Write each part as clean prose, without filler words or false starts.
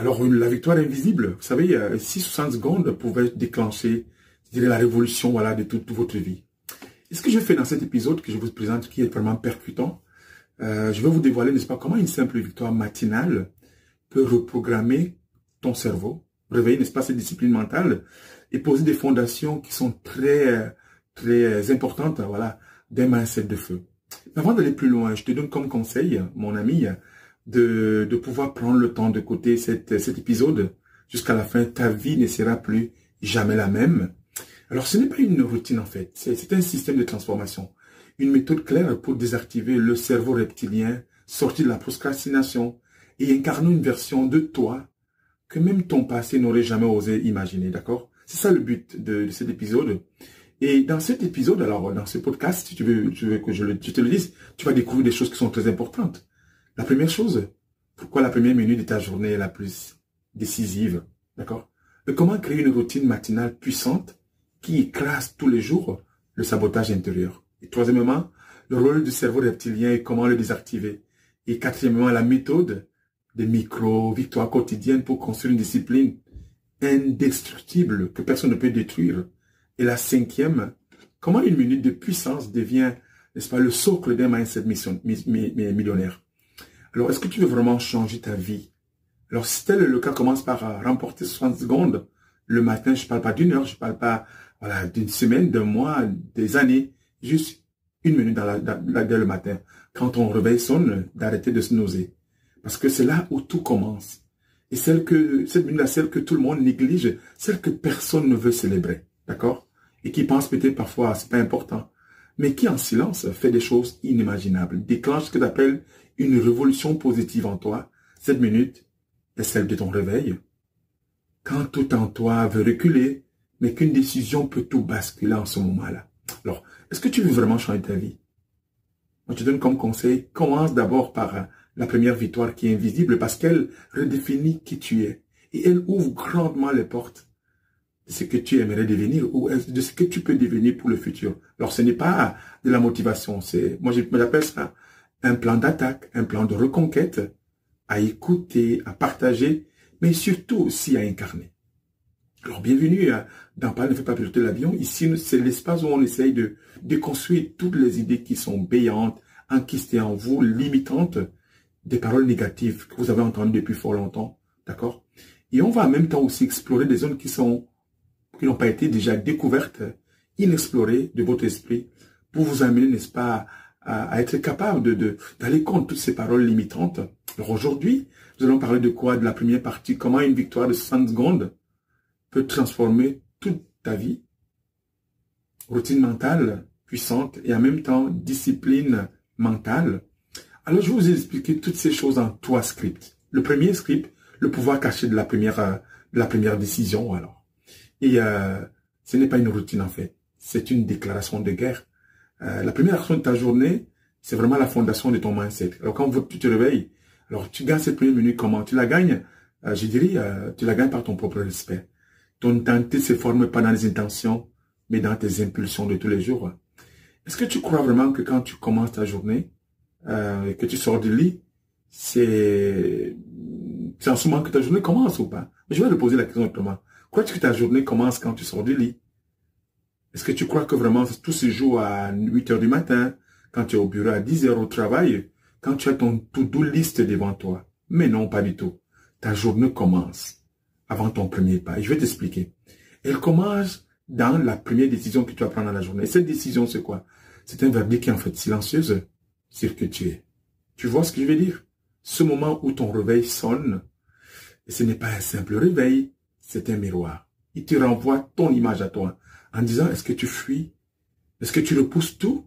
Alors, la victoire invisible, vous savez, 60 secondes pouvaient déclencher, je dirais, la révolution, voilà, de toute votre vie. Et ce que je fais dans cet épisode que je vous présente, qui est vraiment percutant, je vais vous dévoiler, n'est-ce pas, comment une simple victoire matinale peut reprogrammer ton cerveau, réveiller, n'est-ce pas, cette discipline mentale et poser des fondations qui sont très importantes, voilà, d'un mindset de feu. Avant d'aller plus loin, je te donne comme conseil, mon ami, de pouvoir prendre le temps de côté cet épisode jusqu'à la fin. Ta vie ne sera plus jamais la même. Alors, ce n'est pas une routine en fait, c'est un système de transformation. Une méthode claire pour désactiver le cerveau reptilien, sortir de la procrastination et incarner une version de toi que même ton passé n'aurait jamais osé imaginer, d'accord? C'est ça le but de cet épisode. Et dans cet épisode, alors dans ce podcast, si tu veux que je te le dise, tu vas découvrir des choses qui sont très importantes. La première chose, pourquoi la première minute de ta journée est la plus décisive, d'accord? Comment créer une routine matinale puissante qui écrase tous les jours le sabotage intérieur. Et troisièmement, le rôle du cerveau reptilien et comment le désactiver. Et quatrièmement, la méthode des micro-victoires quotidiennes pour construire une discipline indestructible que personne ne peut détruire. Et la cinquième, comment une minute de puissance devient, n'est-ce pas, le socle d'un mindset millionnaire. Alors, est-ce que tu veux vraiment changer ta vie? Alors, si tel est le cas, commence par remporter 60 secondes le matin. Je ne parle pas d'une heure, je ne parle pas voilà, d'une semaine, d'un mois, des années. Juste une minute dès le matin. Quand ton réveil sonne, d'arrêter de se nauser. Parce que c'est là où tout commence. Et cette minute-là, celle que tout le monde néglige, celle que personne ne veut célébrer. D'accord? Et qui pense peut-être parfois, c'est pas important. Mais qui en silence fait des choses inimaginables. Déclenche ce que tu appelles une révolution positive en toi. Cette minute est celle de ton réveil. Quand tout en toi veut reculer, mais qu'une décision peut tout basculer en ce moment-là. Alors, est-ce que tu veux vraiment changer ta vie? Moi, je te donne comme conseil, commence d'abord par la première victoire qui est invisible parce qu'elle redéfinit qui tu es. Et elle ouvre grandement les portes de ce que tu aimerais devenir ou de ce que tu peux devenir pour le futur. Alors, ce n'est pas de la motivation. Moi, j'appelle ça un plan d'attaque, un plan de reconquête à écouter, à partager, mais surtout aussi à incarner. Alors, bienvenue dans Parle ne fait pas piloter l'avion. Ici, c'est l'espace où on essaye de déconstruire toutes les idées qui sont béantes, enquistées en vous, limitantes, des paroles négatives que vous avez entendues depuis fort longtemps. D'accord? Et on va en même temps aussi explorer des zones qui n'ont pas été déjà découvertes, inexplorées de votre esprit, pour vous amener, n'est-ce pas, à être capable d'aller contre toutes ces paroles limitantes. Alors aujourd'hui, nous allons parler de quoi? De la première partie, comment une victoire de 60 secondes peut transformer toute ta vie. Routine mentale puissante et en même temps discipline mentale. Alors, je vais vous expliquer toutes ces choses en 3 scripts. Le premier script, le pouvoir caché de la première décision, alors. Et ce n'est pas une routine, en fait. C'est une déclaration de guerre. La première action de ta journée, c'est vraiment la fondation de ton mindset. Alors, quand tu te réveilles, alors tu gagnes cette première minute, comment? Tu la gagnes, je dirais, tu la gagnes par ton propre respect. Ton identité ne se forme pas dans les intentions, mais dans tes impulsions de tous les jours. Est-ce que tu crois vraiment que quand tu commences ta journée, que tu sors du lit, c'est en ce moment que ta journée commence ou pas? Mais je vais te poser la question autrement. Crois-tu que ta journée commence quand tu sors du lit? Est-ce que tu crois que vraiment tout se joue à 8 heures du matin, quand tu es au bureau à 10 heures au travail, quand tu as ton to-do list devant toi? Mais non, pas du tout. Ta journée commence avant ton premier pas. Et je vais t'expliquer. Elle commence dans la première décision que tu vas prendre dans la journée. Et cette décision, c'est quoi? C'est un verdict qui est en fait silencieuse sur ce que tu es. Tu vois ce que je veux dire? Ce moment où ton réveil sonne, et ce n'est pas un simple réveil, c'est un miroir. Il te renvoie ton image à toi en disant, est-ce que tu fuis? Est-ce que tu repousses tout?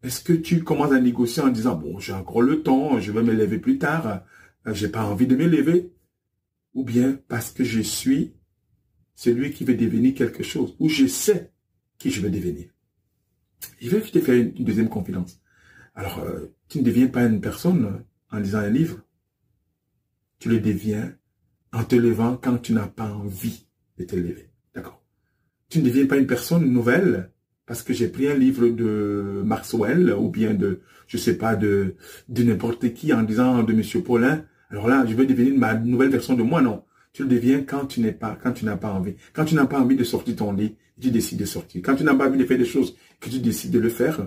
Est-ce que tu commences à négocier en disant, bon, j'ai encore le temps, je vais me lever plus tard, j'ai pas envie de me lever? Ou bien parce que je suis celui qui veut devenir quelque chose, ou je sais qui je vais devenir. Je vais te faire une deuxième confidence. Alors, tu ne deviens pas une personne en lisant un livre. Tu le deviens en te levant quand tu n'as pas envie de te lever. D'accord? Tu ne deviens pas une personne nouvelle parce que j'ai pris un livre de Maxwell ou bien de, je sais pas, de n'importe qui en disant de Monsieur Paulin, Alors là, je veux devenir ma nouvelle version de moi. Non. Tu le deviens quand tu n'as pas envie. Quand tu n'as pas envie de sortir ton lit, tu décides de sortir. Quand tu n'as pas envie de faire des choses, que tu décides de le faire.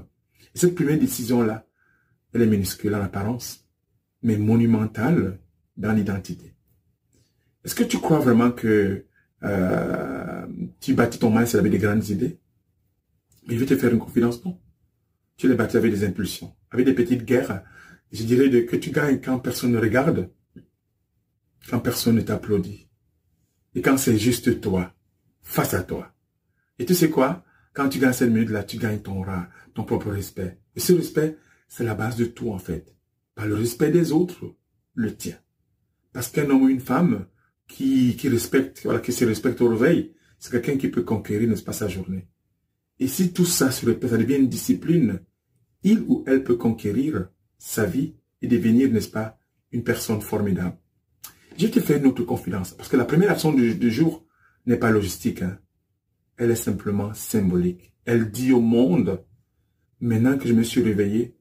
Et cette première décision-là, elle est minuscule en apparence, mais monumentale dans l'identité. Est-ce que tu crois vraiment que tu bâtis ton mindset avec des grandes idées? Mais je vais te faire une confidence, non. Tu les bâtis avec des impulsions, avec des petites guerres. Je dirais que tu gagnes quand personne ne regarde, quand personne ne t'applaudit. Et quand c'est juste toi, face à toi. Et tu sais quoi? Quand tu gagnes cette minute-là, tu gagnes ton propre respect. Et ce respect, c'est la base de tout en fait. Pas le respect des autres, le tien. Parce qu'un homme ou une femme qui respecte, voilà, qui se respecte au réveil, c'est quelqu'un qui peut conquérir, n'est-ce pas, sa journée. Et si tout ça se répète, ça devient une discipline, il ou elle peut conquérir sa vie et devenir, n'est-ce pas, une personne formidable. Je vais te faire une autre confidence, parce que la première action du jour n'est pas logistique, hein. Elle est simplement symbolique. Elle dit au monde, maintenant que je me suis réveillé,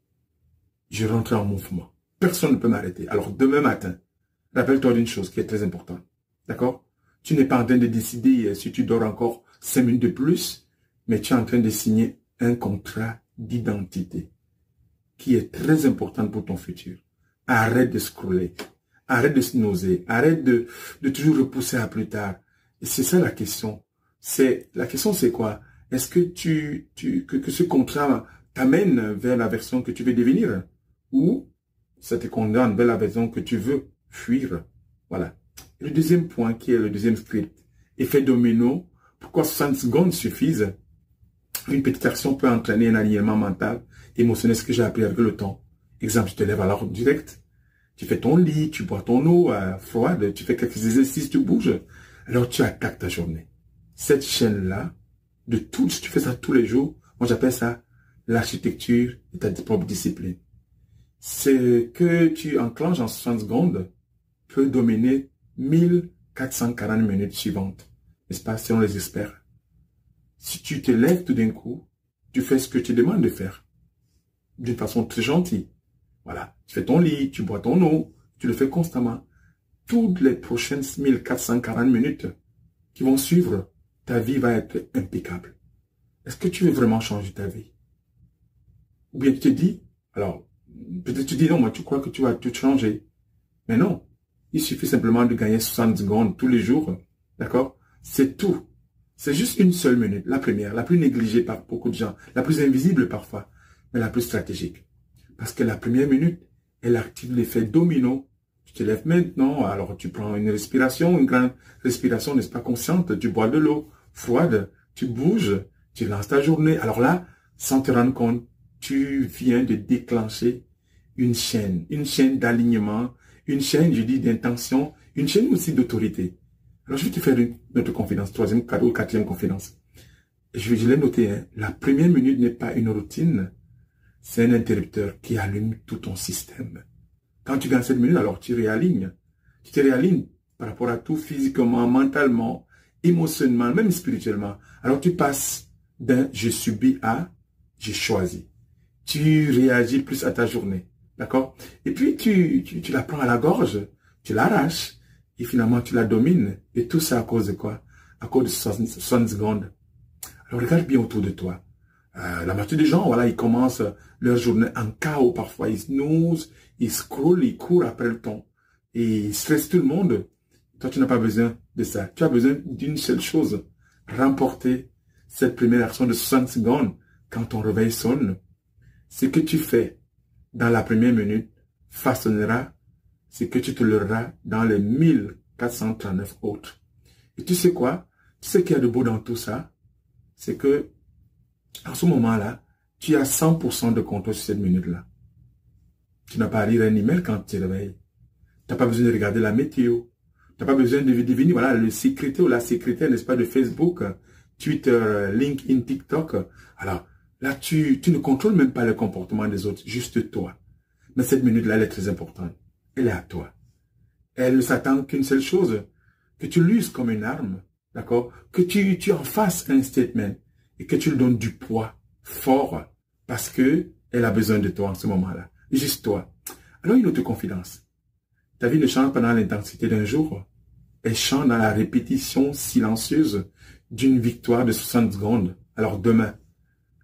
je rentre en mouvement. Personne ne peut m'arrêter. Alors demain matin, rappelle-toi d'une chose qui est très importante. D'accord? Tu n'es pas en train de décider si tu dors encore 5 minutes de plus, mais tu es en train de signer un contrat d'identité qui est très important pour ton futur. Arrête de scroller. Arrête de snoozer. Arrête de toujours repousser à plus tard. Et c'est ça la question. La question c'est quoi? Est-ce que que ce contrat t'amène vers la version que tu veux devenir? Ou ça te condamne vers la version que tu veux fuir? Voilà. Et le deuxième point qui est le deuxième script. Effet domino. Pourquoi 60 secondes suffisent? Une petite action peut entraîner un alignement mental, émotionnel, ce que j'ai appris avec le temps. Exemple, tu te lèves à l'heure directe. Tu fais ton lit, tu bois ton eau froide, tu fais quelques exercices, tu bouges. Alors tu attaques ta journée. Cette chaîne-là, de tout, si tu fais ça tous les jours, moi j'appelle ça l'architecture de ta propre discipline. Ce que tu enclenches en 60 secondes peut dominer 1440 minutes suivantes, n'est-ce pas, selon les experts. Si tu te lèves tout d'un coup, tu fais ce que tu demandes de faire, d'une façon très gentille. Voilà, tu fais ton lit, tu bois ton eau, tu le fais constamment. Toutes les prochaines 1440 minutes qui vont suivre, ta vie va être impeccable. Est-ce que tu veux vraiment changer ta vie? Ou bien tu te dis, alors, peut-être tu dis non, moi tu crois que tu vas tout changer. Mais non, il suffit simplement de gagner 60 secondes tous les jours, d'accord? C'est tout. C'est juste une seule minute, la première, la plus négligée par beaucoup de gens, la plus invisible parfois, mais la plus stratégique. Parce que la première minute, elle active l'effet domino. Tu te lèves maintenant, alors tu prends une respiration, une grande respiration, n'est-ce pas, consciente, tu bois de l'eau froide, tu bouges, tu lances ta journée. Alors là, sans te rendre compte, tu viens de déclencher une chaîne d'alignement, une chaîne, je dis, d'intention, une chaîne aussi d'autorité. Alors je vais te faire une autre confidence, troisième ou quatrième confidence. Je l'ai noté, hein, la première minute n'est pas une routine, c'est un interrupteur qui allume tout ton système. Quand tu gagnes cette minute, alors tu réalignes. Tu te réalignes par rapport à tout, physiquement, mentalement, émotionnellement, même spirituellement. Alors tu passes d'un « je subis » à « j'ai choisi ». Tu réagis plus à ta journée. D'accord? Et puis tu la prends à la gorge, tu l'arraches, et finalement tu la domines. Et tout ça à cause de quoi? À cause de 60 secondes. Alors regarde bien autour de toi. La majorité des gens, voilà, ils commencent leur journée en chaos parfois. Ils snoozent, ils scrollent, ils courent après le temps. Et ils stressent tout le monde. Toi, tu n'as pas besoin de ça. Tu as besoin d'une seule chose. Remporter cette première action de 60 secondes quand ton réveil sonne. Ce que tu fais dans la première minute façonnera ce que tu toléreras dans les 1439 autres. Et tu sais quoi? Tu sais qu'il y a de beau dans tout ça? C'est que en ce moment-là, tu as 100% de contrôle sur cette minute-là. Tu n'as pas à lire un email quand tu te réveilles. Tu n'as pas besoin de regarder la météo. Tu n'as pas besoin de devenir, voilà, le secrétaire ou la secrétaire, n'est-ce pas, de Facebook, Twitter, LinkedIn, TikTok. Alors, là, tu ne contrôles même pas le comportement des autres, juste toi. Mais cette minute-là, elle est très importante. Elle est à toi. Elle ne s'attend qu'une seule chose, que tu l'uses comme une arme, d'accord? Que tu en fasses un statement et que tu lui donnes du poids fort parce que elle a besoin de toi en ce moment-là. Juste toi. Alors, une autre confidence. Ta vie ne change pas dans l'intensité d'un jour. Elle change dans la répétition silencieuse d'une victoire de 60 secondes. Alors demain,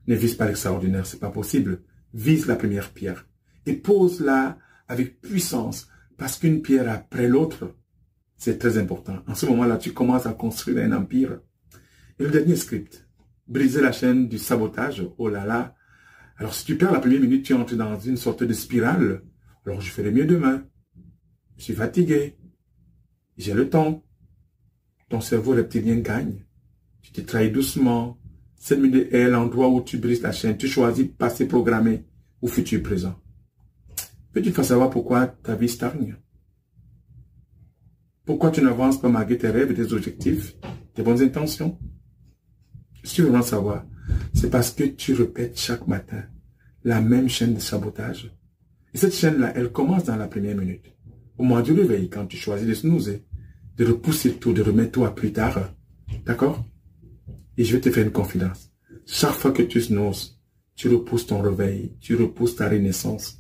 ne vise pas l'extraordinaire, c'est pas possible. Vise la première pierre et pose-la avec puissance parce qu'une pierre après l'autre, c'est très important. En ce moment-là, tu commences à construire un empire. Et le dernier script, briser la chaîne du sabotage. Oh là là. Alors si tu perds la première minute, tu entres dans une sorte de spirale. Alors je ferai mieux demain. Je suis fatigué. J'ai le temps. Ton cerveau reptilien gagne. Tu te trahis doucement. 7 minutes est l'endroit où tu brises la chaîne. Tu choisis passé programmé ou futur présent. Peux-tu faire savoir pourquoi ta vie stagne? Pourquoi tu n'avances pas malgré tes rêves et tes objectifs, tes bonnes intentions? Si tu veux vraiment savoir, c'est parce que tu répètes chaque matin la même chaîne de sabotage. Et cette chaîne-là, elle commence dans la première minute. Au moment du réveil, quand tu choisis de snoozer, de repousser tout, de remettre tout à plus tard. D'accord? Et je vais te faire une confidence. Chaque fois que tu snoozes, tu repousses ton réveil, tu repousses ta renaissance.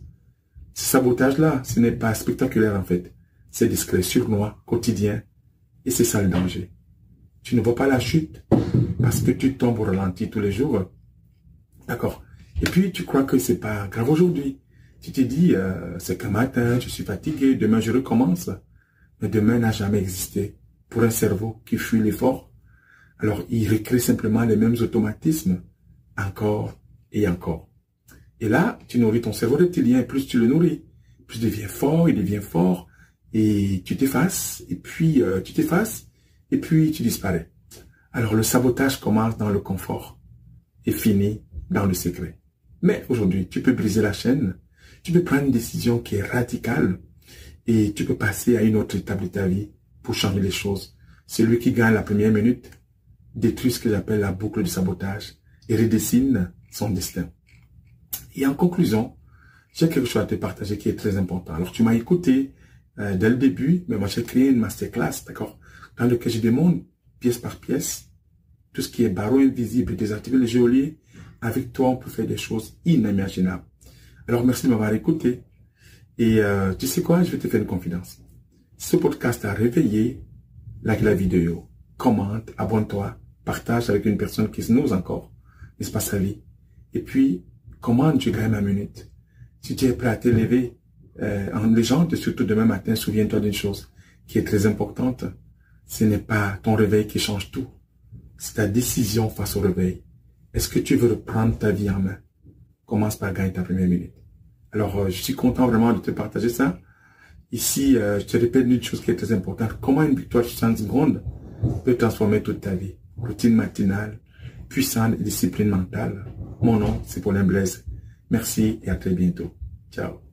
Ce sabotage-là, ce n'est pas spectaculaire en fait. C'est discret, sournois, quotidien. Et c'est ça le danger. Tu ne vois pas la chute parce que tu tombes au ralenti tous les jours. D'accord? Et puis, tu crois que c'est pas grave aujourd'hui. Tu te dis, c'est qu'un matin, je suis fatigué, demain je recommence. Mais demain n'a jamais existé pour un cerveau qui fuit l'effort. Alors, il recrée simplement les mêmes automatismes, encore et encore. Et là, tu nourris ton cerveau reptilien, plus tu le nourris, plus il devient fort, et tu t'effaces, et puis tu t'effaces, et puis tu disparais. Alors, le sabotage commence dans le confort et finit dans le secret. Mais aujourd'hui, tu peux briser la chaîne, tu peux prendre une décision qui est radicale, et tu peux passer à une autre étape de ta vie pour changer les choses. Celui qui gagne la première minute détruit ce que j'appelle la boucle du sabotage et redessine son destin. Et en conclusion, j'ai quelque chose à te partager qui est très important. Alors, tu m'as écouté dès le début, mais moi, j'ai créé une masterclass, d'accord, dans lequel je demande, pièce par pièce, tout ce qui est barreau invisible, désactiver le geôlier. Avec toi, on peut faire des choses inimaginables. Alors, merci de m'avoir écouté. Et tu sais quoi, je vais te faire une confidence. Si ce podcast t'a réveillé, like la vidéo, commente, abonne-toi, partage avec une personne qui snooze encore, n'est-ce pas sa vie. Et puis, commande, tu gagnes ma minute. Si tu es prêt à t'élever en légende, surtout demain matin, souviens-toi d'une chose qui est très importante. Ce n'est pas ton réveil qui change tout. C'est ta décision face au réveil. Est-ce que tu veux reprendre ta vie en main? Commence par gagner ta première minute. Alors, je suis content vraiment de te partager ça. Ici, je te répète une chose qui est très importante. Comment une victoire de 60 secondes peut transformer toute ta vie? Routine matinale, puissante et discipline mentale. Mon nom, c'est Paulin Blaise. Merci et à très bientôt. Ciao.